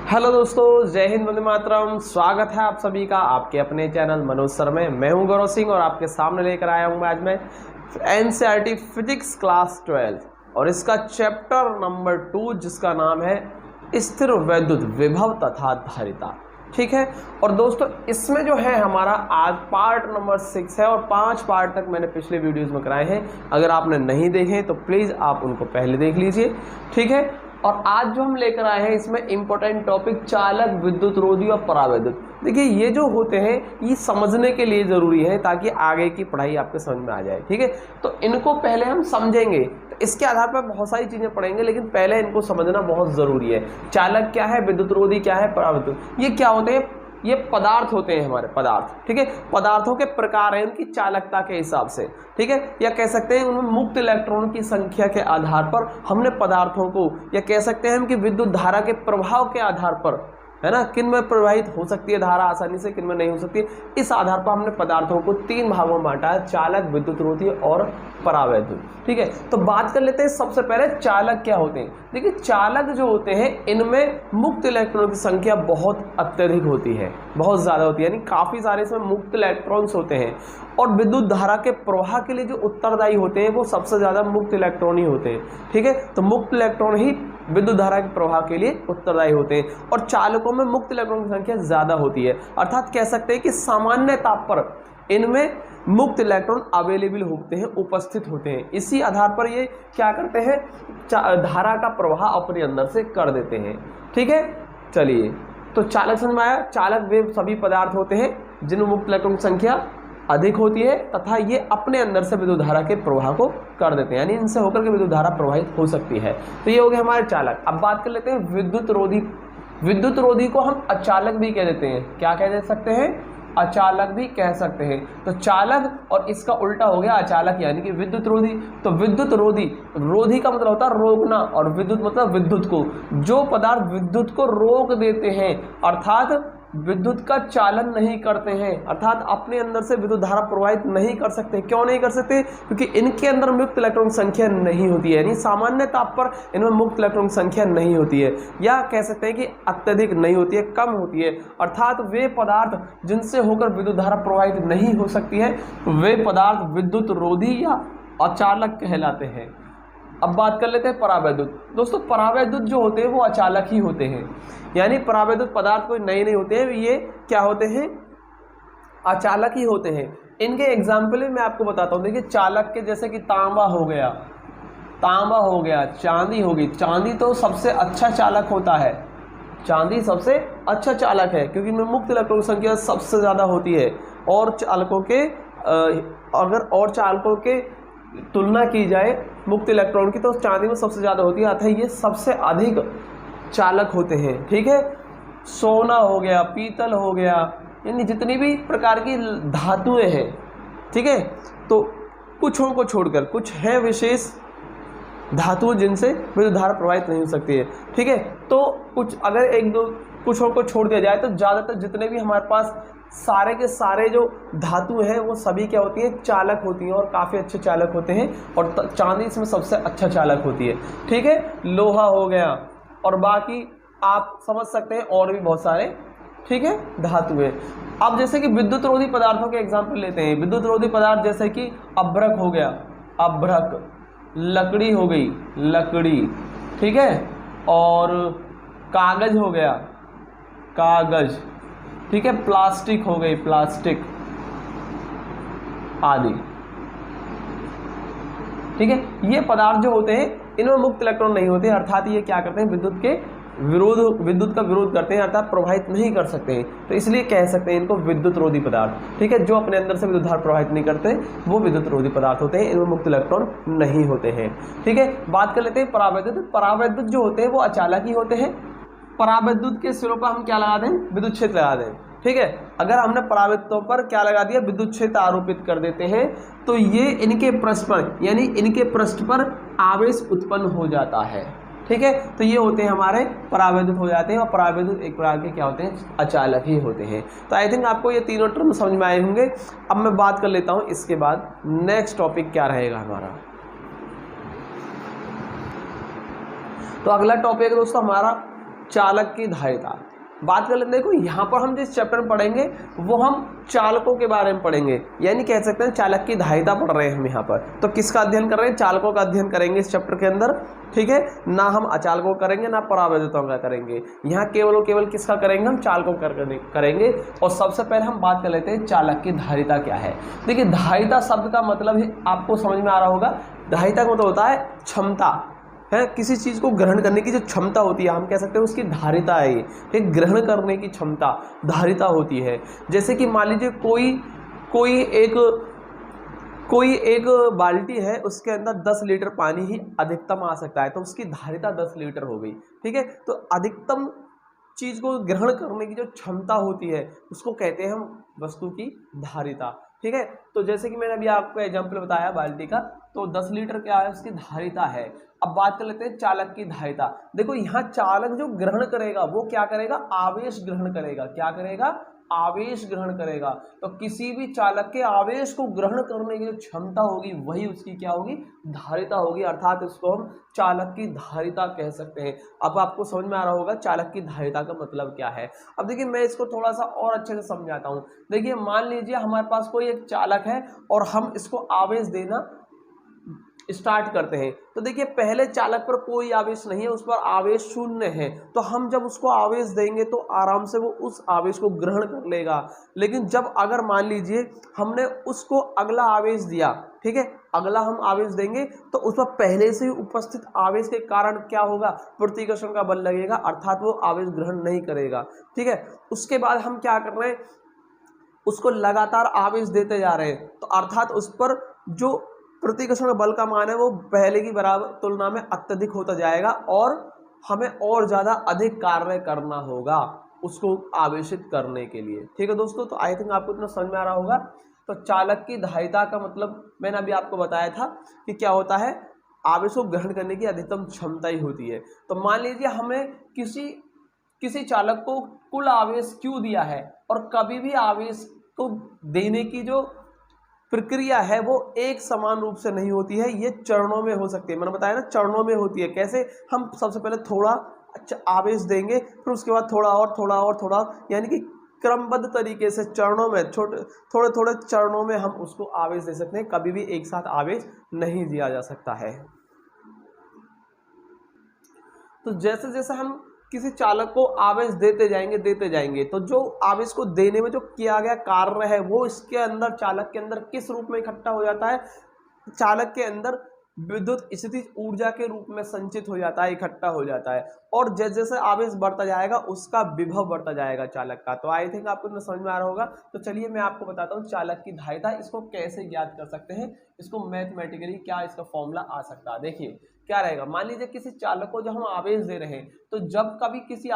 Hello दोस्तों, जय हिंद, वंदे मातरम। स्वागत है आप सभी का आपके अपने चैनल मनोज सर में। मैं हूं गौरव सिंह और आपके सामने लेकर आया हूं आज मैं एनसीईआरटी फिजिक्स क्लास 12 और इसका चैप्टर नंबर 2 जिसका नाम है स्थिर वैद्युत विभव तथा धारिता। ठीक है। और दोस्तों इसमें जो है हमारा आज पार्ट नंबर 6 है और 5 पार्ट तक मैंने पिछले वीडियोज़ में कराए हैं। अगर आपने नहीं देखे तो प्लीज़ आप उनको पहले देख लीजिए। ठीक है। और आज जो हम लेकर आए हैं इसमें इंपॉर्टेंट टॉपिक चालक, विद्युत रोधी और परावैद्युत। देखिए ये जो होते हैं ये समझने के लिए ज़रूरी है ताकि आगे की पढ़ाई आपके समझ में आ जाए। ठीक है। तो इनको पहले हम समझेंगे, तो इसके आधार पर बहुत सारी चीज़ें पढ़ेंगे, लेकिन पहले इनको समझना बहुत ज़रूरी है। चालक क्या है, विद्युत रोधी क्या है, परावैद्युत ये क्या होते हैं। ये पदार्थ होते हैं हमारे पदार्थ। ठीक है। पदार्थों के प्रकार हैं उनकी चालकता के हिसाब से। ठीक है। या कह सकते हैं उनमें मुक्त इलेक्ट्रॉन की संख्या के आधार पर हमने पदार्थों को, या कह सकते हैं हम कि विद्युत धारा के प्रभाव के आधार पर, है ना, किन में प्रवाहित हो सकती है धारा आसानी से, किन में नहीं हो सकती है, इस आधार पर हमने पदार्थों को 3 भागों में बांटा है, चालक, विद्युत रोधी और परावैद्युत। ठीक है। तो बात कर लेते हैं सबसे पहले चालक क्या होते हैं। देखिए चालक जो होते हैं इनमें मुक्त इलेक्ट्रॉन की संख्या बहुत अत्यधिक होती है, बहुत ज़्यादा होती है, यानी काफ़ी सारे इसमें मुक्त इलेक्ट्रॉन्स होते हैं। और विद्युत धारा के प्रवाह के लिए जो उत्तरदायी होते हैं वो सबसे ज़्यादा मुक्त इलेक्ट्रॉन ही होते हैं। ठीक है। तो मुक्त इलेक्ट्रॉन ही विद्युत धारा के प्रवाह के लिए उत्तरदायी होते हैं और चालकों में मुक्त इलेक्ट्रॉन की संख्या ज़्यादा होती है। अर्थात कह सकते हैं कि सामान्य ताप पर इनमें मुक्त इलेक्ट्रॉन अवेलेबल होते हैं, उपस्थित होते हैं। इसी आधार पर ये क्या करते हैं, धारा का प्रवाह अपने अंदर से कर देते हैं। ठीक है। चलिए, तो चालक समझ में आया। चालक वे सभी पदार्थ होते हैं जिनमें मुक्त इलेक्ट्रॉन की संख्या अधिक होती है तथा ये अपने अंदर से विद्युत धारा के प्रवाह को कर देते हैं, यानी इनसे होकर के विद्युत धारा प्रवाहित हो सकती है। तो ये हो गए हमारे चालक। अब बात कर लेते हैं विद्युत रोधी। विद्युत रोधी को हम अचालक भी कह देते हैं। क्या कह सकते हैं, अचालक भी कह सकते हैं। तो चालक और इसका उल्टा हो गया अचालक, यानी कि विद्युत रोधी। तो विद्युत रोधी, रोधी का मतलब होता है रोकना और विद्युत मतलब विद्युत को। जो पदार्थ विद्युत को रोक देते हैं अर्थात विद्युत का चालन नहीं करते हैं, अर्थात अपने अंदर से विद्युत धारा प्रवाहित नहीं कर सकते। क्यों नहीं कर सकते, क्योंकि इनके अंदर मुक्त इलेक्ट्रॉन संख्या नहीं होती है, यानी सामान्य ताप पर इनमें मुक्त इलेक्ट्रॉन संख्या नहीं होती है, या कह सकते हैं कि अत्यधिक नहीं होती है, कम होती है। अर्थात वे पदार्थ जिनसे होकर विद्युत धारा प्रवाहित नहीं हो सकती है वे पदार्थ विद्युत रोधी या अचालक कहलाते हैं। अब बात कर लेते हैं परावैद्युत। दोस्तों परावैद्युत जो होते हैं वो अचालक ही होते हैं, यानी परावैद्युत पदार्थ कोई नए नहीं होते हैं, ये क्या होते हैं, अचालक ही होते हैं। इनके एग्जाम्पल मैं आपको बताता हूँ। देखिए चालक के जैसे कि तांबा हो गया, चांदी होगी। चांदी तो सबसे अच्छा चालक होता है, चांदी सबसे अच्छा चालक है क्योंकि इनमें मुक्त इलेक्ट्रॉन संख्या सबसे ज़्यादा होती है। और चालकों के अगर और चालकों के तुलना की जाए मुक्त इलेक्ट्रॉन की तो चांदी में सबसे ज़्यादा होती है, अतः ये सबसे अधिक चालक होते हैं। ठीक है। सोना हो गया, पीतल हो गया, यानी जितनी भी प्रकार की धातुएं हैं, ठीक है, तो कुछों को छोड़कर कुछ हैं विशेष धातु जिनसे विद्युत धारा प्रवाहित नहीं हो सकती है। ठीक है। तो कुछ अगर एक दो कुछों को छोड़ दिया जाए तो ज़्यादातर जितने भी हमारे पास सारे के सारे जो धातु हैं वो सभी क्या होती हैं, चालक होती हैं और काफ़ी अच्छे चालक होते हैं। और चांदी इसमें सबसे अच्छा चालक होती है। ठीक है। लोहा हो गया और बाकी आप समझ सकते हैं और भी बहुत सारे, ठीक है, धातु है। अब जैसे कि विद्युत रोधी पदार्थों के एग्जाम्पल लेते हैं। विद्युत रोधी पदार्थ जैसे कि अभ्रक हो गया, अभ्रक, लकड़ी हो गई, लकड़ी, ठीक है, और कागज हो गया, कागज, ठीक है, प्लास्टिक हो गई, प्लास्टिक आदि। ठीक है। ये पदार्थ जो होते हैं इनमें मुक्त इलेक्ट्रॉन नहीं होते, अर्थात ये क्या करते हैं, विद्युत का विरोध करते हैं, अर्थात प्रवाहित नहीं कर सकते हैं। तो इसलिए कह सकते हैं इनको विद्युत रोधी पदार्थ। ठीक है। जो अपने अंदर से विद्युत धारा प्रवाहित नहीं करते वो विद्युत रोधी पदार्थ होते हैं, इनमें मुक्त इलेक्ट्रॉन नहीं होते हैं। ठीक है। बात कर लेते हैं परावैद्युत। परावैद्युत जो होते हैं वो अचालक ही होते हैं। परावैद्युत के सिरों पर हम क्या लगा दें, विद्युत क्षेत्र लगा दें। ठीक है। अगर हमने परावैद्युतों पर क्या लगा दिया, विद्युत क्षेत्र आरोपित कर देते हैं तो ये इनके पृष्ठ पर, यानी इनके पृष्ठ पर आवेश उत्पन्न हो जाता है। ठीक है। तो ये होते हैं हमारे परावैद्युत हो जाते हैं और परावैद्युत एक प्रकार के क्या होते हैं, अचालक ही होते हैं। तो आई थिंक आपको ये तीनों टर्म समझ में आए होंगे। अब मैं बात कर लेता हूँ इसके बाद नेक्स्ट टॉपिक क्या रहेगा हमारा। तो अगला टॉपिक दोस्तों हमारा चालक की धारिता। बात कर लेते हैं, देखो यहाँ पर हम जिस चैप्टर में पढ़ेंगे वो हम चालकों के बारे में पढ़ेंगे, यानी कह सकते हैं चालक की धारिता पढ़ रहे हैं हम यहाँ पर। तो किसका अध्ययन कर रहे हैं? चालकों का अध्ययन करेंगे इस चैप्टर के अंदर, ठीक है। ना हम अचालकों करेंगे ना परावैद्युतों का करेंगे, यहाँ केवल और केवल किसका करेंगे? हम चालकों का करेंगे। और सबसे पहले हम बात कर लेते हैं चालक की धारिता क्या है। देखिए धारिता शब्द का मतलब ही आपको समझ में आ रहा होगा। धारिता का मतलब होता है क्षमता, है किसी चीज को ग्रहण करने की जो क्षमता होती है, हम कह सकते हैं उसकी धारिता है। ये ग्रहण करने की क्षमता धारिता होती है। जैसे कि मान लीजिए कोई एक बाल्टी है, उसके अंदर 10 लीटर पानी ही अधिकतम आ सकता है, तो उसकी धारिता 10 लीटर हो गई, ठीक है। तो अधिकतम चीज को ग्रहण करने की जो क्षमता होती है उसको कहते हैं हम वस्तु की धारिता, ठीक है। तो जैसे कि मैंने अभी आपको एग्जांपल बताया बाल्टी का, तो 10 लीटर क्या है? उसकी धारिता है। अब बात कर लेते हैं चालक की धारिता। देखो यहाँ चालक जो ग्रहण करेगा वो क्या करेगा? आवेश ग्रहण करेगा। क्या करेगा? आवेश ग्रहण करेगा। तो किसी भी चालक के आवेश को ग्रहण करने की जो क्षमता होगी वही उसकी क्या होगी? धारिता होगी, अर्थात इसको हम चालक की धारिता कह सकते हैं। अब आपको समझ में आ रहा होगा चालक की धारिता का मतलब क्या है। अब देखिए मैं इसको थोड़ा सा और अच्छे से समझाता हूँ। देखिए मान लीजिए हमारे पास कोई एक चालक है और हम इसको आवेश देना स्टार्ट करते हैं, तो देखिए पहले चालक पर कोई आवेश नहीं है, उस पर आवेश शून्य है। तो हम जब उसको आवेश देंगे तो आराम से वो उस आवेश को ग्रहण कर लेगा। लेकिन जब अगर मान लीजिए हमने उसको अगला आवेश दिया, ठीक है, अगला हम आवेश देंगे तो उस पर पहले से ही उपस्थित आवेश के कारण क्या होगा? प्रतिकर्षण का बल लगेगा, अर्थात वो आवेश ग्रहण नहीं करेगा, ठीक है। उसके बाद हम क्या कर रहे हैं? उसको लगातार आवेश देते जा रहे हैं, तो अर्थात उस पर जो प्रतिकर्षण बल का मान है वो पहले की बराबर तुलना में अत्यधिक होता जाएगा और हमें और ज्यादा अधिक कार्य करना होगा उसको आवेशित करने के लिए, ठीक है दोस्तों। तो आई थिंक आपको इतना समझ में आ रहा होगा। तो चालक की धारिता का मतलब मैंने अभी आपको बताया था कि क्या होता है? आवेश को ग्रहण करने की अधिकतम क्षमता ही होती है। तो मान लीजिए हमें किसी चालक को कुल आवेश क्यू दिया है और कभी भी आवेश को देने की जो प्रक्रिया है वो एक समान रूप से नहीं होती है, ये चरणों में हो सकती है। मैंने बताया ना चरणों में होती है। कैसे? हम सबसे पहले थोड़ा अच्छा आवेश देंगे, फिर उसके बाद थोड़ा और, यानी कि क्रमबद्ध तरीके से चरणों में थोड़े थोड़े चरणों में हम उसको आवेश दे सकते हैं। कभी भी एक साथ आवेश नहीं दिया जा सकता है। तो जैसे जैसे हम किसी चालक को आवेश देते जाएंगे तो जो आवेश को देने में जो किया गया कार्य है वो इसके अंदर चालक के अंदर किस रूप में इकट्ठा हो जाता है? चालक के अंदर विद्युत स्थितिज ऊर्जा के रूप में संचित हो जाता है, इकट्ठा हो जाता है। और जैसे जैसे आवेश बढ़ता जाएगा उसका विभव बढ़ता जाएगा चालक का। तो आई थिंक आपको समझ में आ रहा होगा। तो चलिए मैं आपको बताता हूँ चालक की धारिता, इसको कैसे ज्ञात कर सकते हैं, इसको मैथमेटिकली क्या इसका फॉर्मूला आ सकता है। देखिए क्या रहेगा, मान लीजिए किसी चालक को जब हम आवेश दे रहे हैं, तो जब कभी किसी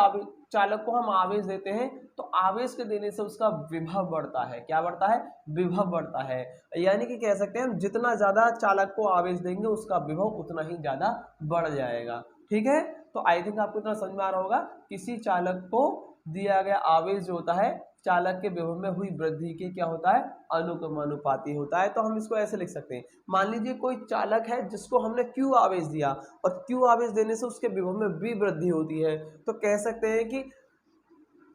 चालक को हम आवेश देते हैं तो आवेश के देने से उसका विभव बढ़ता है। क्या बढ़ता है? विभव बढ़ता है। यानी कि कह सकते हैं हम जितना ज्यादा चालक को आवेश देंगे उसका विभव उतना ही ज्यादा बढ़ जाएगा, ठीक है। तो आई थिंक आपको इतना समझ में आ रहा होगा। किसी चालक को दिया गया आवेश जो होता है चालक के विभव में हुई वृद्धि के क्या होता है? अनुक्रमानुपाती होता है। तो हम इसको ऐसे लिख सकते हैं, मान लीजिए कोई चालक है जिसको हमने Q आवेश दिया और Q आवेश देने से उसके विभव में V वृद्धि होती है, तो कह सकते हैं कि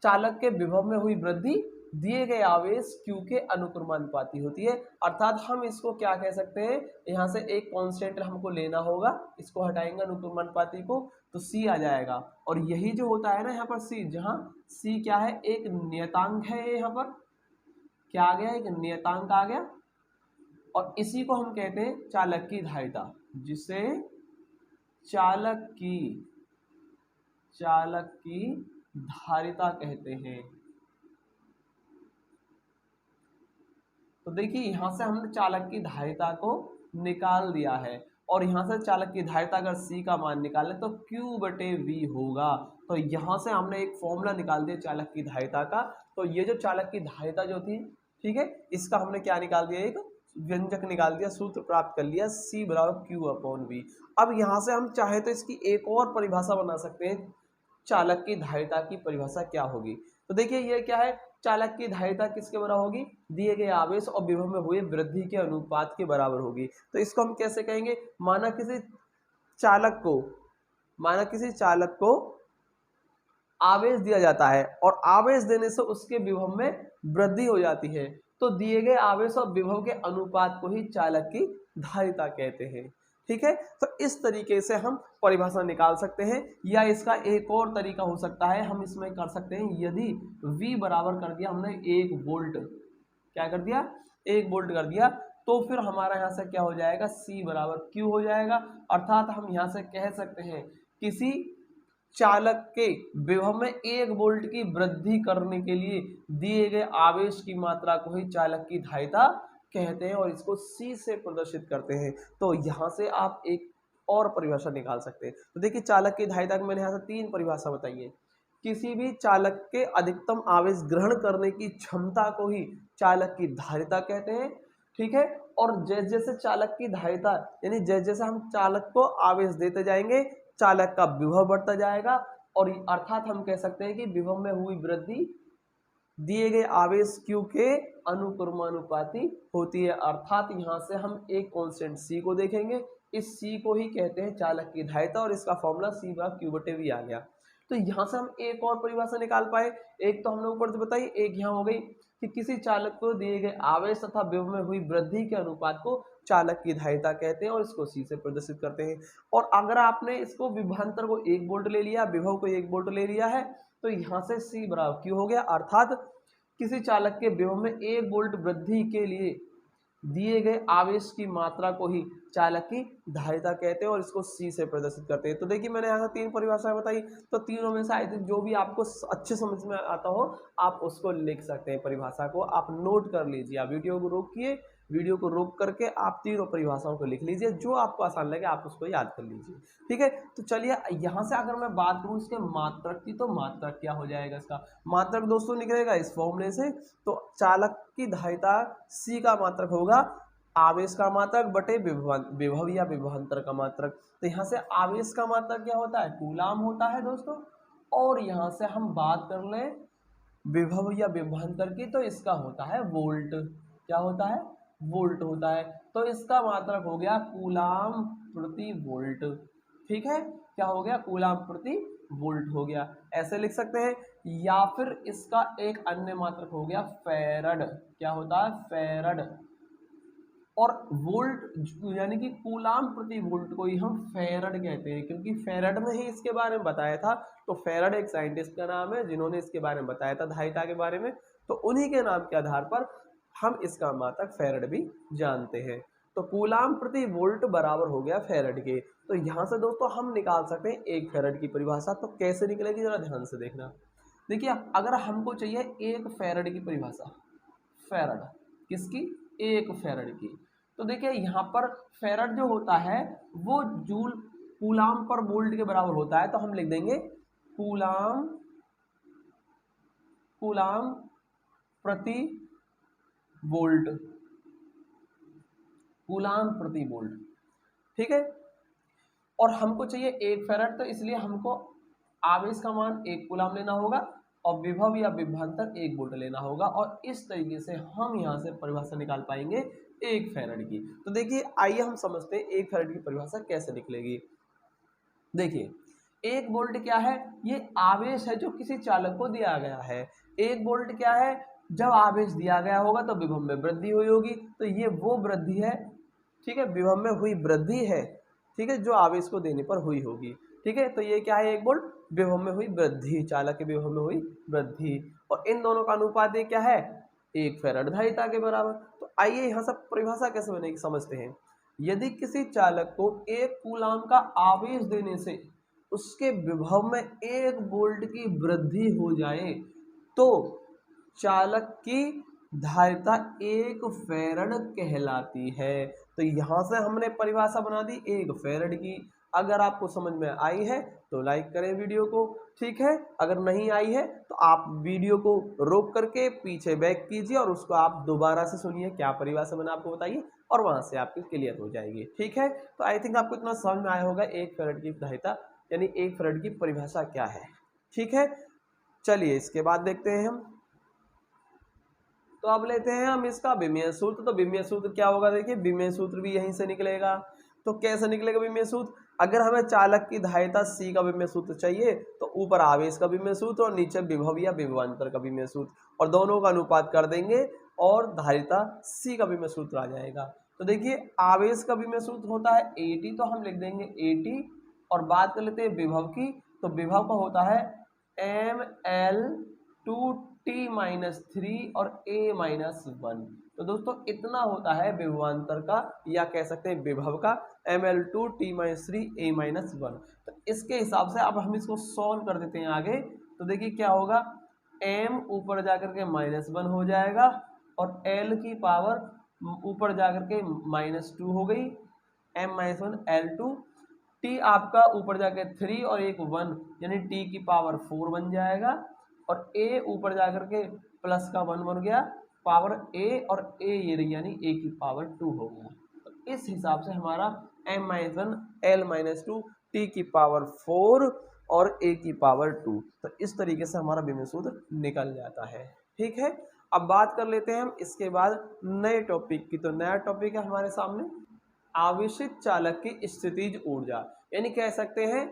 चालक के विभव में हुई वृद्धि दिए गए आवेश Q के अनुक्रमानुपाती होती है। अर्थात हम इसको क्या कह सकते हैं? यहाँ से एक कांस्टेंट हमको लेना होगा, इसको हटाएंगे अनुक्रमानुपाती को तो C आ जाएगा। और यही जो होता है ना यहाँ पर C, जहाँ C क्या है? एक नियतांक है। यहाँ पर क्या आ गया? एक नियतांक आ गया। और इसी को हम कहते हैं चालक की धारिता, जिसे चालक की धारिता कहते हैं। तो देखिए यहां से हमने चालक की धारिता को निकाल दिया है और यहां से चालक की धारिता अगर C का मान निकाले तो Q/V होगा। तो यहां से हमने एक फॉर्मूला निकाल दिया चालक की धारिता का। तो ये जो चालक की धारिता जो थी, ठीक है, इसका हमने क्या निकाल दिया? एक व्यंजक निकाल दिया, सूत्र प्राप्त कर लिया, C = Q/V। अब यहां से हम चाहे तो इसकी एक और परिभाषा बना सकते हैं। चालक की धारिता की परिभाषा क्या होगी? तो देखिए ये क्या है? चालक की धारिता किसके बराबर होगी? दिए गए आवेश और विभव में हुए वृद्धि के अनुपात के बराबर होगी। तो इसको हम कैसे कहेंगे? माना किसी चालक को आवेश दिया जाता है और आवेश देने से उसके विभव में वृद्धि हो जाती है, तो दिए गए आवेश और विभव के अनुपात को ही चालक की धारिता कहते हैं। ठीक है, तो इस तरीके से हम परिभाषा निकाल सकते हैं। या इसका एक और तरीका हो सकता है, हम इसमें कर सकते हैं, यदि V बराबर कर दिया हमने 1 वोल्ट, क्या कर दिया 1 वोल्ट कर दिया, तो फिर हमारा यहाँ से क्या हो जाएगा, C बराबर Q हो जाएगा। अर्थात हम यहाँ से कह सकते हैं किसी चालक के विभव में 1 वोल्ट की वृद्धि करने के लिए दिए गए आवेश की मात्रा को ही चालक की धारिता कहते हैं और इसको C से प्रदर्शित करते हैं। तो यहाँ से आप एक और परिभाषा निकाल सकते हैं। तो देखिए चालक की धारिता की मैंने यहाँ से 3 परिभाषा बताई है। किसी भी चालक के अधिकतम आवेश ग्रहण करने की क्षमता को ही चालक की धारिता कहते हैं। ठीक है, और जैसे जैसे चालक की धारिता यानी जैसे जैसे हम चालक को आवेश देते जाएंगे चालक का विभव बढ़ता जाएगा, और अर्थात हम कह सकते हैं कि विभव में हुई वृद्धि दिए गए आवेश Q के अनुक्रमानुपाती होती है। अर्थात यहाँ से हम एक कांस्टेंट C को देखेंगे, इस C को ही कहते हैं चालक की धारिता और इसका फॉर्मूला C बराबर Q/V आ गया। तो यहाँ से हम एक और परिभाषा निकाल पाए। एक तो हमने ऊपर से बताई, एक यहाँ हो गई कि किसी चालक को दिए गए आवेश तथा विभव में हुई वृद्धि के अनुपात को चालक की धारिता कहते हैं और इसको C से प्रदर्शित करते हैं। और अगर आपने इसको विभवांतर को 1 वोल्ट ले लिया, विभव को 1 वोल्ट ले लिया है, तो यहाँ से C बराबर Q हो गया। अर्थात किसी चालक के विभव में 1 वोल्ट वृद्धि के लिए दिए गए आवेश की मात्रा को ही चालक की धारिता कहते हैं और इसको C से प्रदर्शित करते हैं। तो देखिए मैंने यहाँ 3 परिभाषाएं बताई, तो तीनों में से आई थिंक जो भी आपको अच्छे समझ में आता हो आप उसको लिख सकते हैं। परिभाषा को आप नोट कर लीजिए, आप वीडियो को रोकिए, वीडियो को रोक करके आप तीनों परिभाषाओं को लिख लीजिए, जो आपको आसान लगे आप उसको याद कर लीजिए। ठीक है, तो चलिए यहाँ से अगर मैं बात करूँ इसके मात्रक की, तो मात्रक क्या हो जाएगा, इसका मात्रक दोस्तों निकलेगा इस फॉर्मूले से। तो चालक की धारिता C का मात्रक होगा आवेश का मात्रक बटे विभव या विभवांतर का मात्रक। तो यहाँ से आवेश का मात्रक क्या होता है, कूलाम होता है दोस्तों, और यहाँ से हम बात कर लें विभव या विभवांतर की, तो इसका होता है वोल्ट। क्या होता है, वोल्ट होता है। तो इसका मात्रक हो गया कूलाम प्रति वोल्ट। ठीक है, क्या हो गया, कूलाम प्रति वोल्ट हो गया, ऐसे लिख सकते हैं। या फिर इसका एक अन्य मात्रक हो गया फैरड। क्या होता है, फैरड। और वोल्ट यानी कि कूलाम प्रति वोल्ट को ही हम फैरड कहते हैं, क्योंकि फैरड ने ही इसके बारे में बताया था। तो फैरड एक साइंटिस्ट का नाम है जिन्होंने इसके बारे में बताया था धारिता के बारे में, तो उन्हीं के नाम के आधार पर हम इसका मात्रक फैरड भी जानते हैं। तो कूलाम प्रति वोल्ट बराबर हो गया फैरड के। तो यहाँ से दोस्तों हम निकाल सकते हैं 1 फैरड की परिभाषा। तो कैसे निकलेगी जरा ध्यान से देखना। देखिए अगर हमको चाहिए 1 फैरड की परिभाषा, फैरड किसकी, 1 फैरड की, तो देखिए यहाँ पर फैरड जो होता है वो जूल कूलाम पर वोल्ट के बराबर होता है। तो हम लिख देंगे कूलाम प्रति वोल्ट, कूलाम प्रति वोल्ट। ठीक है, और हमको चाहिए 1 फैरड, तो इसलिए हमको आवेश का मान 1 कूलाम लेना होगा और विभव या विभवांतर 1 वोल्ट लेना होगा, और इस तरीके से हम यहाँ से परिभाषा निकाल पाएंगे 1 फैरड की। तो देखिए आइए हम समझते हैं 1 फैरड की परिभाषा कैसे निकलेगी। देखिए 1 वोल्ट क्या है, ये आवेश है जो किसी चालक को दिया गया है। 1 वोल्ट क्या है, जब आवेश दिया गया होगा तो विभव में वृद्धि हुई होगी, तो ये वो वृद्धि है, ठीक है, विभव में हुई वृद्धि है, ठीक है, जो आवेश को देने पर हुई होगी। ठीक है, तो ये क्या है, 1 वोल्ट विभव में हुई वृद्धि, चालक के विभव में हुई वृद्धि, और इन दोनों का अनुपात ये क्या है, 1 फैरड धारिता के बराबर। तो आइए यहाँ से परिभाषा कैसे बनेगी समझते हैं। यदि किसी चालक को 1 कूलाम का आवेश देने से उसके विभव में 1 वोल्ट की वृद्धि हो जाए तो चालक की धारिता 1 फैरड कहलाती है। तो यहाँ से हमने परिभाषा बना दी 1 फैरड की। अगर आपको समझ में आई है तो लाइक करें वीडियो को, ठीक है, अगर नहीं आई है तो आप वीडियो को रोक करके पीछे बैक कीजिए और उसको आप दोबारा से सुनिए क्या परिभाषा मैंने आपको बताइए, और वहां से आपकी क्लियर हो जाएगी। ठीक है, तो आई थिंक आपको इतना समझ में आया होगा 1 फैरड की धारिता यानी 1 फैरड की परिभाषा क्या है। ठीक है, चलिए इसके बाद देखते हैं हम। तो अब लेते हैं हम इसका विमेय सूत्र। तो विमेय सूत्र क्या होगा, देखिए विमेय सूत्र भी यहीं से निकलेगा। तो कैसे निकलेगा विमीय सूत्र? अगर हमें चालक की धारिता C का विमीय सूत्र चाहिए तो ऊपर आवेश का विमीय सूत्र और नीचे विभव या विभवांतर का विमीय सूत्र, और दोनों का अनुपात कर देंगे और धारिता C का विमीय सूत्र आ जाएगा। तो देखिए आवेश का विमीय सूत्र होता है AT, तो हम लिख देंगे AT, और बात कर लेते हैं विभव की, तो विभव का होता है ml/2t-3 और a-1। तो दोस्तों इतना होता है विभवांतर का या कह सकते हैं विभव का ml/2t-3 a-1। तो इसके हिसाब से अब हम इसको सॉल्व कर देते हैं आगे। तो देखिए क्या होगा, m ऊपर जाकर के -1 हो जाएगा और l की पावर ऊपर जाकर के -2 हो गई, m-1 l2, t आपका ऊपर जाके 3 और एक 1 यानी t की पावर 4 बन जाएगा, और a ऊपर जाकर के प्लस का 1 बन गया पावर a, और a ये रही यानी a की पावर 2 हो गया। तो इस हिसाब से हमारा m-1 l-2 t की पावर 4 और a की पावर 2, तो इस तरीके से हमारा विमीय सूत्र निकल जाता है। ठीक है, अब बात कर लेते हैं हम इसके बाद नए टॉपिक की। तो नया टॉपिक है हमारे सामने आवेशित चालक की स्थितिज ऊर्जा, यानी कह सकते हैं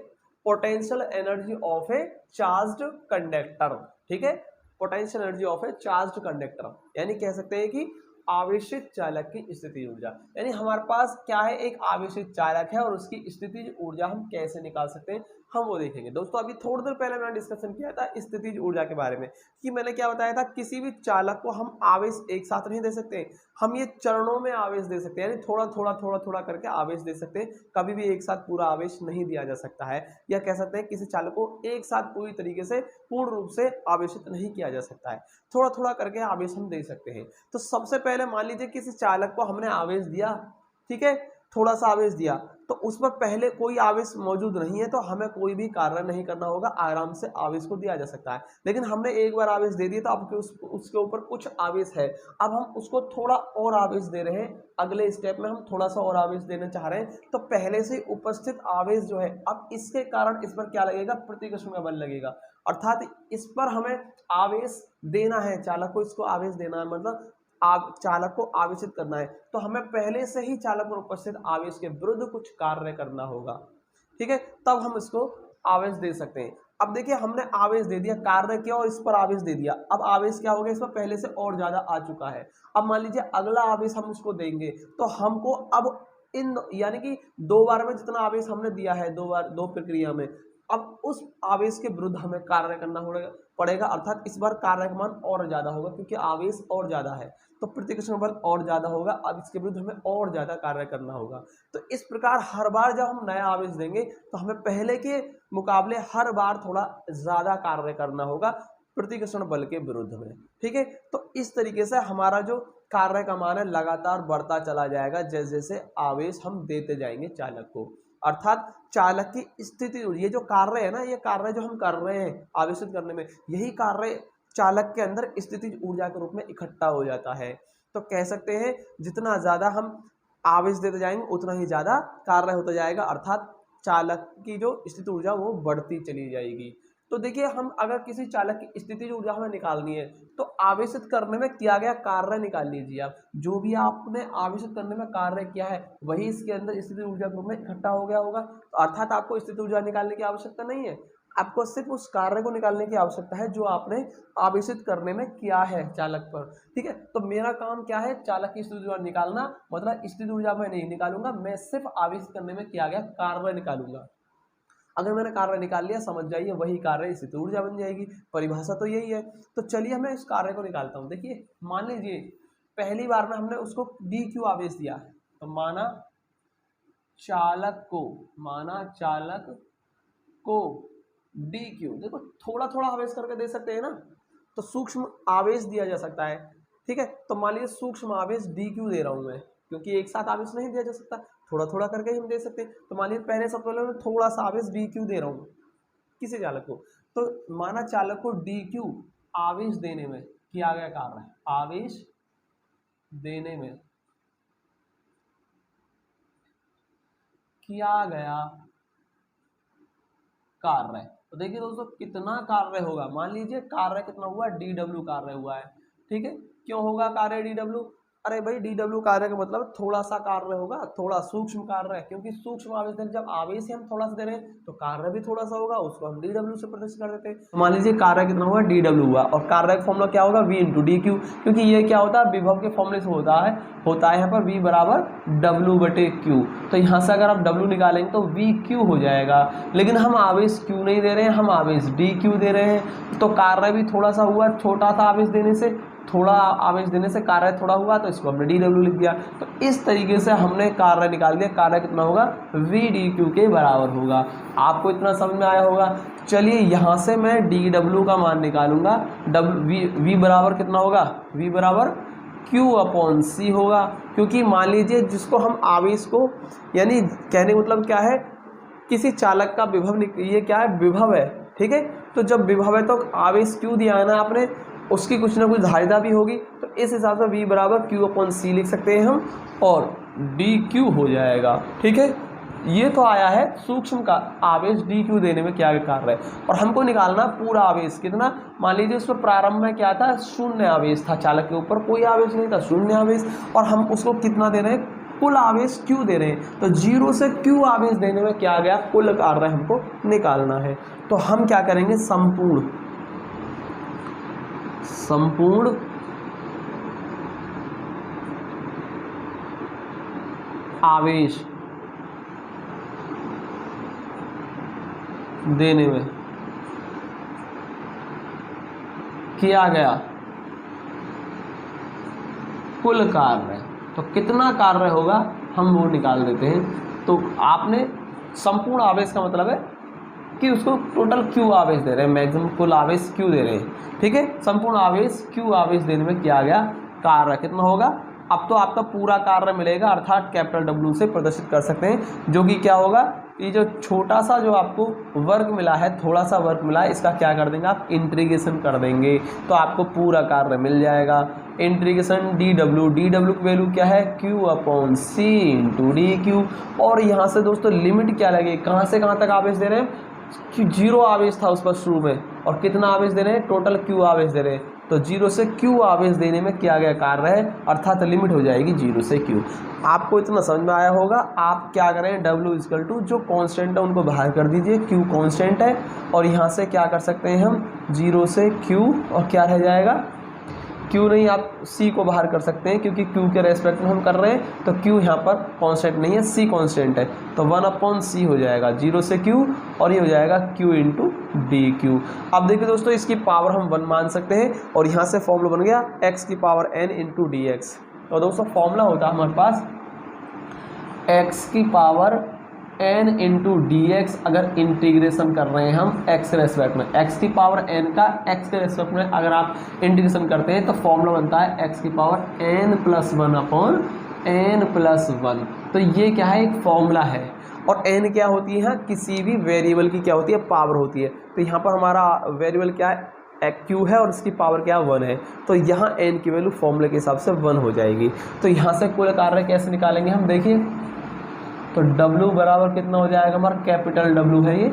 potential energy of A charged conductor. ठीक है, potential energy of A charged conductor, यानी कह सकते हैं कि आवेशित चालक की स्थितिज ऊर्जा, यानी हमारे पास क्या है, एक आवेशित चालक है और उसकी स्थितिज ऊर्जा हम कैसे निकाल सकते हैं, हम वो देखेंगे। दोस्तों अभी थोड़ी देर पहले मैंने डिस्कशन किया था स्थितिज ऊर्जा के बारे में, कि मैंने क्या बताया था, किसी भी चालक को हम आवेश एक साथ नहीं दे सकते, हम ये चरणों में आवेश दे सकते हैं, यानी थोड़ा थोड़ा थोड़ा थोड़ा करके आवेश दे सकते हैं, कभी भी एक साथ पूरा आवेश नहीं दिया जा सकता है, या कह सकते हैं किसी चालक को एक साथ पूरी तरीके से पूर्ण रूप से आवेशित नहीं किया जा सकता है, थोड़ा थोड़ा करके आवेश हम दे सकते हैं। तो सबसे पहले मान लीजिए किसी चालक को हमने आवेश दिया, ठीक है, थोड़ा सा आवेश दिया, तो उस पर पहले कोई आवेश मौजूद नहीं है तो हमें कोई भी कार्य नहीं करना होगा, आराम से आवेश को दिया जा सकता है। लेकिन हमने एक बार आवेश दे दिया तो अब उसके ऊपर कुछ आवेश है, अब हम उसको थोड़ा और आवेश दे रहे हैं, अगले स्टेप में हम थोड़ा सा और आवेश देना चाह रहे हैं, तो पहले से उपस्थित आवेश जो है, अब इसके कारण इस पर क्या लगेगा, प्रतिकर्षण का बल लगेगा, अर्थात इस पर हमें आवेश देना है, चालक को इसको आवेश देना है, मतलब चालक को आवेशित करना है, तो हमें पहले से ही चालक पर उपस्थित आवेश के विरुद्ध कुछ कार्य करना होगा। ठीक है, तब हम इसको आवेश दे सकते हैं। अब देखिए हमने आवेश दे दिया, कार्य किया और इस पर आवेश दे दिया, अब आवेश क्या हो गया, इस पर पहले से और ज्यादा आ चुका है। अब मान लीजिए अगला आवेश हम उसको देंगे तो हमको अब इन यानी कि दो बार में जितना आवेश हमने दिया है, दो प्रक्रिया में, अब उस आवेश के विरुद्ध हमें कार्य करना पड़ेगा, अर्थात इस बार कार्य का मान और ज्यादा होगा क्योंकि आवेश और ज्यादा है, तो प्रतिकर्षण बल और ज्यादा होगा, अब इसके विरुद्ध हमें और ज्यादा कार्य करना होगा। तो इस प्रकार हर बार जब हम नया आवेश देंगे तो हमें पहले के मुकाबले हर बार थोड़ा ज्यादा कार्य करना होगा प्रतिकर्षण बल के विरुद्ध में। ठीक है, तो इस तरीके से हमारा जो कार्य का मान है लगातार बढ़ता चला जाएगा जैसे जैसे आवेश हम देते जाएंगे चालक को, अर्थात चालक की स्थिति, ये जो कार्य है ना, ये कार्य जो हम कर रहे हैं आवेशित करने में, यही कार्य चालक के अंदर स्थितिज ऊर्जा के रूप में इकट्ठा हो जाता है। तो कह सकते हैं जितना ज्यादा हम आवेश देते जाएंगे उतना ही ज्यादा कार्य होता जाएगा, अर्थात चालक की जो स्थितिज ऊर्जा वो बढ़ती चली जाएगी। तो देखिए हम अगर किसी चालक की स्थितिज ऊर्जा हमें निकालनी है तो आवेशित करने में किया गया कार्य निकाल लीजिए आप, जो भी आपने आवेशित करने में कार्य किया है वही इसके अंदर स्थितिज ऊर्जा के रूप में इकट्ठा हो गया होगा, तो अर्थात आपको स्थितिज ऊर्जा निकालने की आवश्यकता नहीं है, आपको सिर्फ उस कार्य को निकालने की आवश्यकता है जो आपने आवेशित करने में किया है चालक पर। ठीक है, तो मेरा काम क्या है, चालक की स्थितिज ऊर्जा निकालना, मतलब स्थितिज ऊर्जा मैं नहीं निकालूंगा, मैं सिर्फ आवेशित करने में किया गया कार्य निकालूंगा। अगर मैंने कार्य निकाल लिया समझ जाइए वही कार्य स्थितिज ऊर्जा बन जाएगी, परिभाषा तो यही है। तो चलिए मैं इस कार्य को निकालता हूं। देखिए मान लीजिए पहली बार में हमने उसको dq आवेश दिया है, तो माना चालक को dq, देखो थोड़ा थोड़ा आवेश करके दे सकते हैं ना, तो सूक्ष्म आवेश दिया जा सकता है। ठीक है, तो मान लीजिए सूक्ष्म आवेश dq दे रहा हूं मैं, क्योंकि एक साथ आवेश नहीं दिया जा सकता, थोड़ा थोड़ा करके हम दे सकते हैं। तो मान लीजिए पहले सबसे पहले मैं थोड़ा सा आवेश dq दे रहा हूँ किसी चालक को, तो माना चालक को dq आवेश देने में किया गया कार्य है, आवेश देने में किया गया कार्य। तो देखिए दोस्तों कितना कार्य होगा, मान लीजिए कार्य कितना हुआ, dw कार्य हुआ है। ठीक है, क्यों होगा कार्य dw, अरे भाई DW कार्य का मतलब थोड़ा सा कार्य होगा, थोड़ा सूक्ष्म कार्य है, क्योंकि सूक्ष्म आवेश दे, जब आवेश ही हम थोड़ा सा दे रहे हैं तो कार्य भी थोड़ा सा होगा, उसको हम DW से प्रदर्शित कर देते हैं। तो मान लीजिए कार्य कितना हुआ, DW हुआ, और कार्य का फॉर्मूला क्या होगा, V × DQ, क्योंकि ये क्या होता है, विभव के फॉर्मूले से होता है यहाँ पर V बराबर W/Q। तो यहाँ से अगर आप W निकालेंगे तो VQ हो जाएगा, लेकिन हम आवेश Q नहीं दे रहे हैं, हम आवेश DQ दे रहे हैं, तो कार्य भी थोड़ा सा हुआ, छोटा था आवेश देने से, थोड़ा आवेश देने से कार्य थोड़ा हुआ, तो इसको हमने DW लिख दिया। तो इस तरीके से हमने कार्य निकाल दिया, कार्य कितना होगा, VDQ के बराबर होगा। आपको इतना समझ में आया होगा। चलिए यहाँ से मैं DW का मान निकालूंगा, V बराबर कितना होगा, V बराबर Q/C होगा, क्योंकि मान लीजिए जिसको हम आवेश को, यानी कहने का मतलब क्या है, किसी चालक का विभव, ये क्या है, विभव है, ठीक है। तो जब विभव है तो आवेश Q दिया है ना आपने, उसकी कुछ ना कुछ धारिता भी होगी, तो इस हिसाब से V बराबर Q/C लिख सकते हैं हम, और DQ हो जाएगा, ठीक है। ये तो आया है सूक्ष्म का आवेश DQ देने में क्या कार्य है, और हमको निकालना पूरा आवेश कितना। मान लीजिए उसमें प्रारंभ में क्या था, शून्य आवेश था, चालक के ऊपर कोई आवेश नहीं था, शून्य आवेश, और हम उसको कितना दे रहे हैं, कुल आवेश Q दे रहे हैं। तो 0 से Q आवेश देने में क्या गया, कुल कार्य हमको निकालना है। तो हम क्या करेंगे, संपूर्ण आवेश देने में किया गया कुल कार्य, तो कितना कार्य होगा हम वो निकाल देते हैं। तो आपने संपूर्ण आवेश का मतलब है कि उसको टोटल Q आवेश दे रहे हैं, मैक्सिमम कुल आवेश Q दे रहे हैं, ठीक है। संपूर्ण आवेश Q आवेश देने में किया गया कार्य कितना होगा। अब तो आपका पूरा कार्य मिलेगा, अर्थात कैपिटल W से प्रदर्शित कर सकते हैं, जो कि क्या होगा, ये जो छोटा सा जो आपको वर्ग मिला है, थोड़ा सा वर्ग मिला है, इसका क्या कर देंगे आप, इंटीग्रेशन कर देंगे, तो आपको पूरा कार्य मिल जाएगा। इंटीग्रेशन DW की वैल्यू क्या है, Q/C × DQ। और यहाँ से दोस्तों लिमिट क्या लगे, कहाँ से कहाँ तक आवेश दे रहे हैं, कि 0 आवेश था उस पर शुरू में, और कितना आवेश दे रहे हैं, टोटल Q आवेश दे रहे हैं। तो 0 से Q आवेश देने में किया गया कार्य है, अर्थात लिमिट हो जाएगी 0 से Q। आपको इतना समझ में आया होगा। आप क्या करें, W = जो कांस्टेंट है उनको बाहर कर दीजिए, Q कांस्टेंट है, और यहाँ से क्या कर सकते हैं हम, 0 से Q, और क्या रह जाएगा, Q नहीं, आप C को बाहर कर सकते हैं, क्योंकि Q के रेस्पेक्ट में हम कर रहे हैं, तो Q यहाँ पर कांस्टेंट नहीं है, C कांस्टेंट है, तो 1/C हो जाएगा, 0 से Q, और ये हो जाएगा Q × DQ। अब देखिए दोस्तों, इसकी पावर हम 1 मान सकते हैं, और यहाँ से फॉर्मूला बन गया x⁴n × dx। तो दोस्तों फॉर्मूला होता है हमारे पास x⁴n × dx, अगर इंटीग्रेशन कर रहे हैं हम x के रेस्पेक्ट में, x⁴n का x के रेस्पेक्ट में अगर आप इंटीग्रेशन करते हैं तो फॉर्मूला बनता है x⁴n + 1n + 1। तो ये क्या है, एक फॉर्मूला है, और n क्या होती है, किसी भी वेरिएबल की क्या होती है, पावर होती है। तो यहाँ पर हमारा वेरिएबल क्या है, Q है, और इसकी पावर क्या है, 1 है, तो यहाँ n की वैल्यू फॉर्मूले के हिसाब से 1 हो जाएगी। तो यहाँ से कुल कार्य कैसे निकालेंगे हम, देखिए, तो W बराबर कितना हो जाएगा, हमारा कैपिटल W है, ये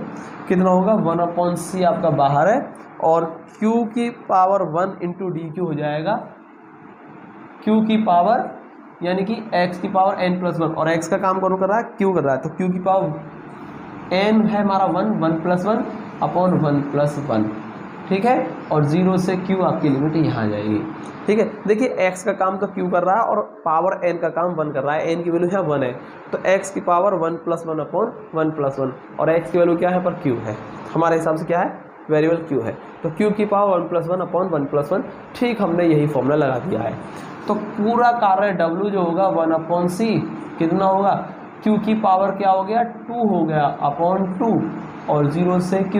कितना होगा, 1/C आपका बाहर है, और Q⁴ 1 × DQ हो जाएगा, Q⁴ यानी कि x⁴n + 1, और x का काम कौन कर रहा है, Q कर रहा है, तो Q⁴n है हमारा 1 + 1/1 + 1, ठीक है, और 0 से Q आपकी लिमिट यहाँ आ जाएगी, ठीक है। देखिए x का काम तो Q कर रहा है, और पावर n का काम 1 कर रहा है, n की वैल्यू यहाँ 1 है, तो x⁴ 1 + 1/1 + 1, और x की वैल्यू क्या है, पर Q है, हमारे हिसाब से क्या है, वेरिएबल Q है, तो Q⁴ 1 + 1/1 + 1, ठीक, हमने यही फॉर्मूला लगा दिया है। तो पूरा कार्य W जो होगा 1/C कितना होगा, Q की पावर क्या हो गया, 2 हो गया, /2, और 0 से Q।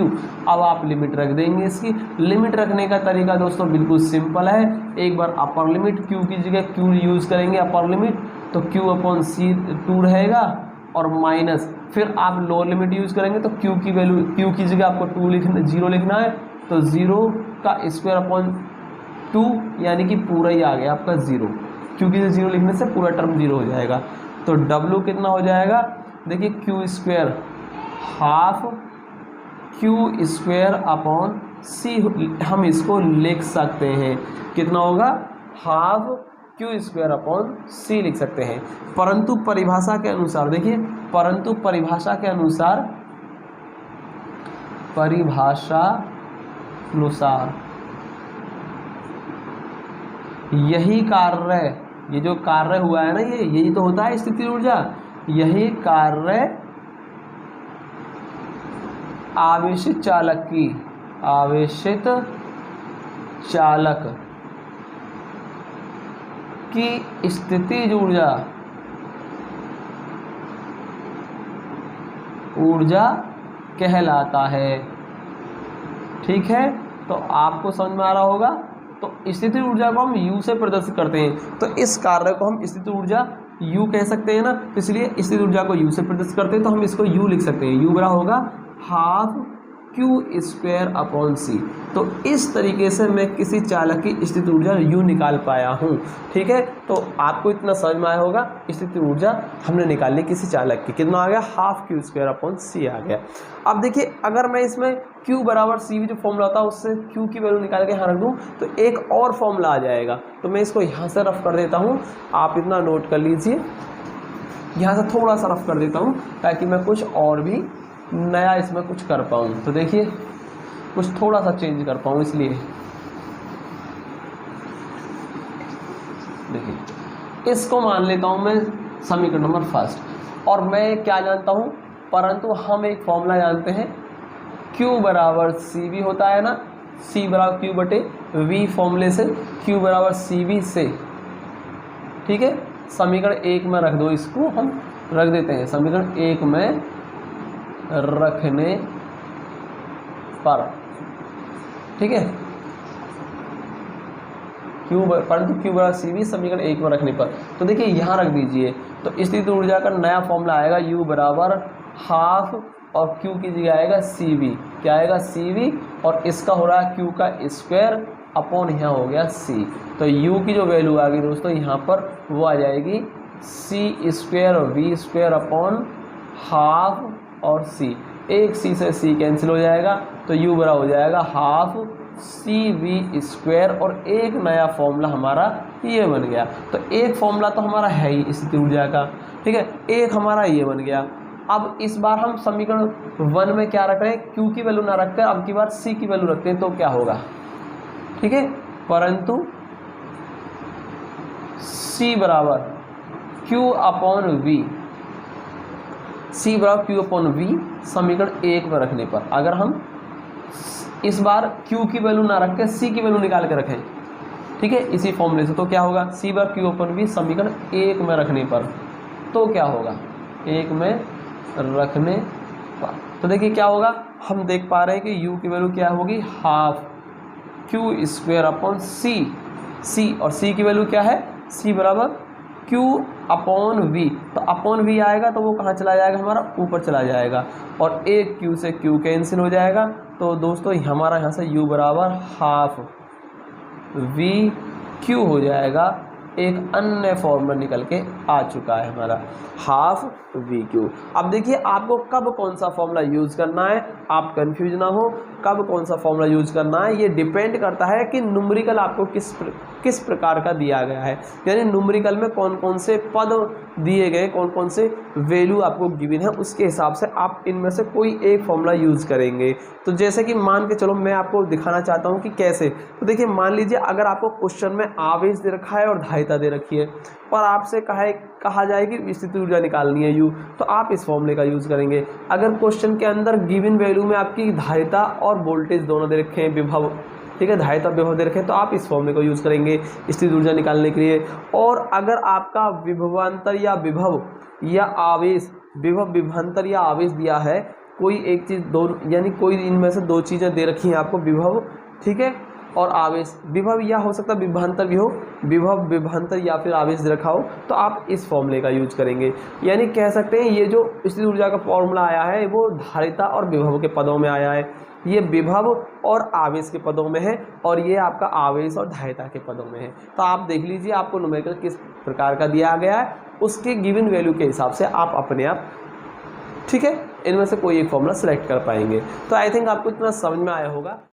अब आप लिमिट रख देंगे, इसकी लिमिट रखने का तरीका दोस्तों बिल्कुल सिंपल है। एक बार अपर लिमिट Q की जगह Q यूज़ करेंगे, अपर लिमिट, तो Q/C 2 रहेगा, और माइनस, फिर आप लोअर लिमिट यूज़ करेंगे तो Q की वैल्यू, Q की जगह आपको 0 लिखना है, तो 0 का स्क्वायर 2, यानी कि पूरा ही आ गया आपका 0, क्योंकि 0 लिखने से पूरा टर्म 0 हो जाएगा। तो W कितना हो जाएगा, देखिए Q² हाफ Q²/C हम इसको लिख सकते हैं, कितना होगा, हाफ क्यू स्क्वायर अपॉन सी लिख सकते हैं। परंतु परिभाषा के अनुसार देखिए, परंतु परिभाषा के अनुसार यही कार्य, ये जो कार्य हुआ है ना, ये यही तो होता है स्थितिज ऊर्जा, यही कार्य आवेशित चालक की स्थितिज ऊर्जा कहलाता है। ठीक है, तो आपको समझ में आ रहा होगा। तो स्थितिज ऊर्जा को हम U से प्रदर्शित करते हैं, तो इस कार्य को हम स्थितिज ऊर्जा U कह सकते हैं ना, इसलिए स्थितिज ऊर्जा को U से प्रदर्शित करते हैं, तो हम इसको U लिख सकते हैं। U बराबर होगा हाफ क्यू स्क्वायर अपॉन सी। तो इस तरीके से मैं किसी चालक की स्थितिज ऊर्जा U निकाल पाया हूँ। ठीक है, तो आपको इतना समझ में आया होगा, स्थितिज ऊर्जा हमने निकाली किसी चालक की, कितना आ गया, हाफ क्यू स्क्वायर अपॉन सी आ गया। अब देखिए, अगर मैं इसमें Q बराबर सी भी जो फॉर्मूला होता है उससे Q की वैल्यू निकाल के यहाँ रख दूँ तो एक और फॉर्मूला आ जाएगा। तो मैं इसको यहाँ से रफ कर देता हूँ, आप इतना नोट कर लीजिए। यहाँ से थोड़ा सा रफ कर देता हूँ ताकि मैं कुछ और भी नया इसमें कुछ कर पाऊँ। तो देखिए, कुछ थोड़ा सा चेंज कर पाऊँ, इसलिए देखिए इसको मान लेता हूँ मैं समीकरण नंबर फर्स्ट। और मैं क्या जानता हूँ, परंतु हम एक फॉर्मूला जानते हैं, Q बराबर सी भी होता है ना, C बराबर Q बटे V फॉर्मूले से, Q बराबर सी वी से। ठीक है, समीकरण 1 में रख दो, इसको हम रख देते हैं समीकरण 1 में रखने पर। ठीक है, परंतु Q बराबर सी वी समीकरण 1 में रखने पर। तो देखिए यहाँ रख दीजिए, तो स्थितिज ऊर्जा का नया फॉर्मूला आएगा U बराबर हाफ और Q की जगह आएगा सी वी। क्या आएगा, सी वी, और इसका हो रहा है Q का स्क्वायर अपॉन यहाँ हो गया C। तो U की जो वैल्यू आ गई दोस्तों यहाँ पर, वो आ जाएगी C स्क्वायर और V स्क्वायर अपॉन हाफ और C। एक C से C कैंसिल हो जाएगा, तो U बराबर हो जाएगा हाफ सी वी स्क्वायर, और एक नया फॉर्मूला हमारा ये बन गया। तो एक फॉर्मूला तो हमारा है ही स्थितिज ऊर्जा का। ठीक है, एक हमारा ये बन गया। अब इस बार हम समीकरण 1 में क्या रख रहे हैं, Q की वैल्यू ना रखकर अब की बार C की वैल्यू रखते हैं, तो क्या होगा। ठीक है, परंतु C बराबर Q अपॉन V, C बराबर Q अपॉन V समीकरण 1 में रखने पर, अगर हम इस बार Q की वैल्यू ना रख के C की वैल्यू निकाल के रखें, ठीक है, इसी फॉर्मूले से, तो क्या होगा, C बराबर Q अपॉन V समीकरण 1 में रखने पर, तो क्या होगा, 1 में रखने पर। तो देखिए क्या होगा, हम देख पा रहे हैं कि U की वैल्यू क्या होगी, half Q square upon C, और C की वैल्यू क्या है, C बराबर Q अपॉन V। तो अपॉन V आएगा तो वो कहाँ चला जाएगा, हमारा ऊपर चला जाएगा, और एक Q से Q कैंसिल हो जाएगा। तो दोस्तों हमारा यहाँ से U बराबर हाफ V Q हो जाएगा। एक अन्य फॉर्मूला निकल के आ चुका है हमारा, हाफ वी क्यू। अब देखिए आपको कब कौन सा फॉर्मूला यूज़ करना है, आप कंफ्यूज ना हो, कब कौन सा फॉर्मूला यूज़ करना है ये डिपेंड करता है कि न्यूमेरिकल आपको किस प्रकार का दिया गया है, यानी न्यूमेरिकल में कौन कौन से पद दिए गए, कौन कौन से वैल्यू आपको गिवन है, उसके हिसाब से आप इनमें से कोई एक फॉर्मूला यूज़ करेंगे। तो जैसे कि मान के चलो मैं आपको दिखाना चाहता हूँ कि कैसे। तो देखिए मान लीजिए अगर आपको क्वेश्चन में आवेश दे रखा है और धारिता दे रखी है, पर आपसे कहा जाए कि स्थिति ऊर्जा निकालनी है U, तो आप इस फॉर्मूले का यूज़ करेंगे। अगर क्वेश्चन के अंदर गिवन वैल्यू में आपकी धारिता और वोल्टेज दोनों दे रखे हैं, विभव, ठीक है, धारिता विभव दे रखे हैं, तो आप इस फॉर्मूले को यूज़ करेंगे स्थिति ऊर्जा निकालने के लिए। और अगर आपका विभवांतर या विभव या आवेश, विभव विभवांतर या आवेश दिया है, कोई एक चीज़ दो, यानी कोई इनमें से दो चीज़ें दे रखी हैं आपको, विभव, ठीक है, और आवेश, विभव या हो सकता है विभवांतर भी हो, विभव विभवांतर या फिर आवेश दे रखा हो, तो आप इस फॉर्मूले का यूज करेंगे। यानी कह सकते हैं ये जो स्थिति ऊर्जा का फॉर्मूला आया है वो धारिता और विभव के पदों में आया है, ये विभव और आवेश के पदों में है, और ये आपका आवेश और धारिता के पदों में है। तो आप देख लीजिए आपको न्यूमेरिकल किस प्रकार का दिया गया है, उसके गिवन वैल्यू के हिसाब से आप अपने आप, ठीक है, इनमें से कोई एक फॉर्मूला सेलेक्ट कर पाएंगे। तो आई थिंक आपको इतना समझ में आया होगा।